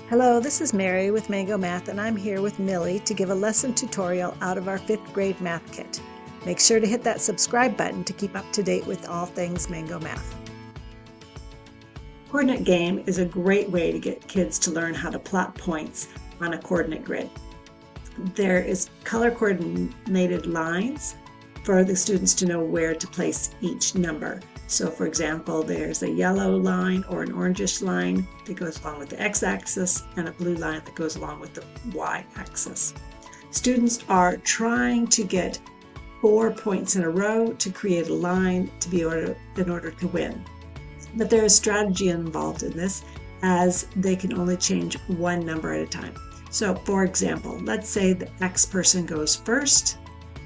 Hello, this is Mary with Mango Math, and I'm here with Millie to give a lesson tutorial out of our 5th grade math kit. Make sure to hit that subscribe button to keep up to date with all things Mango Math. Coordinate game is a great way to get kids to learn how to plot points on a coordinate grid. There is color coordinated lines for the students to know where to place each number. So for example, there's a yellow line or an orangish line that goes along with the x-axis and a blue line that goes along with the y-axis. Students are trying to get 4 points in a row to create a line in order to win. But there is strategy involved in this, as they can only change one number at a time. So for example, let's say the X person goes first,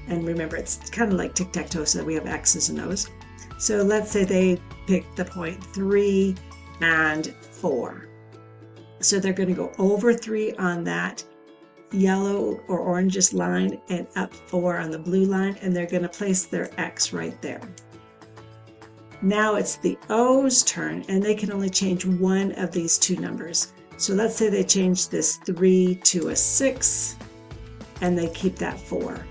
and remember it's kind of like tic-tac-toe, so we have X's and O's. So let's say they pick the point 3 and 4. So they're going to go over 3 on that yellow or orangish line and up 4 on the blue line, and they're going to place their X right there. Now it's the O's turn, and they can only change one of these two numbers. So let's say they change this 3 to a 6, and they keep that 4.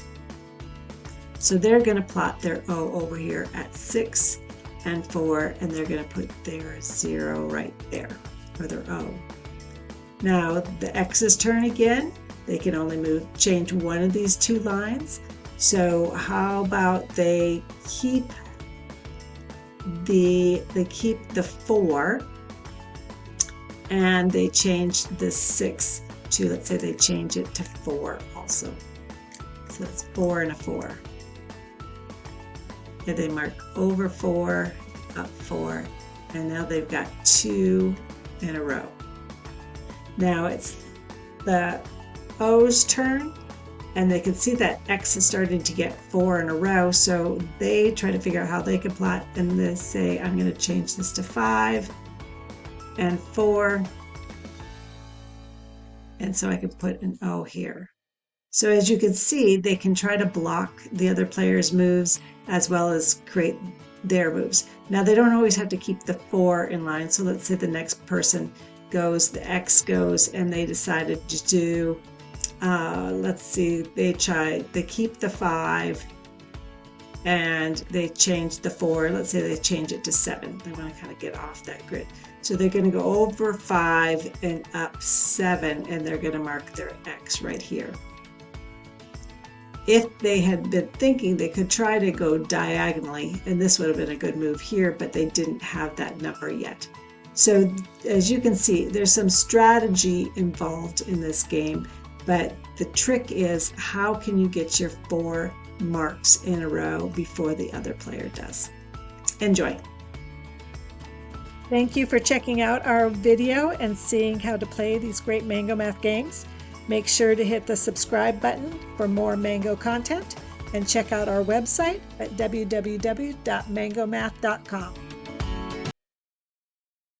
So they're going to plot their O over here at 6 and 4, and they're going to put their 0 right there, or their O. Now the X's turn again. They can only change one of these two lines. So how about they keep the 4, and they change the 6 to, let's say they change it to 4 also. So that's 4 and a 4. And they mark over 4, up 4, and now they've got 2 in a row. Now it's the O's turn, and they can see that X is starting to get 4 in a row, so they try to figure out how they can plot, and they say, I'm going to change this to 5 and 4, and so I can put an O here. So as you can see, they can try to block the other player's moves as well as create their moves. Now they don't always have to keep the 4 in line. So let's say the next person goes, the X goes, and they decided to do, let's see, they keep the 5 and they change the 4. Let's say they change it to 7. They want to kind of get off that grid. So they're going to go over 5 and up 7, and they're going to mark their X right here. If they had been thinking they could try to go diagonally, and this would have been a good move here, but they didn't have that number yet. So as you can see, there's some strategy involved in this game, but the trick is, how can you get your 4 marks in a row before the other player does? Enjoy. Thank you for checking out our video and seeing how to play these great Mango Math games. Make sure to hit the subscribe button for more Mango content, and check out our website at www.mangomath.com.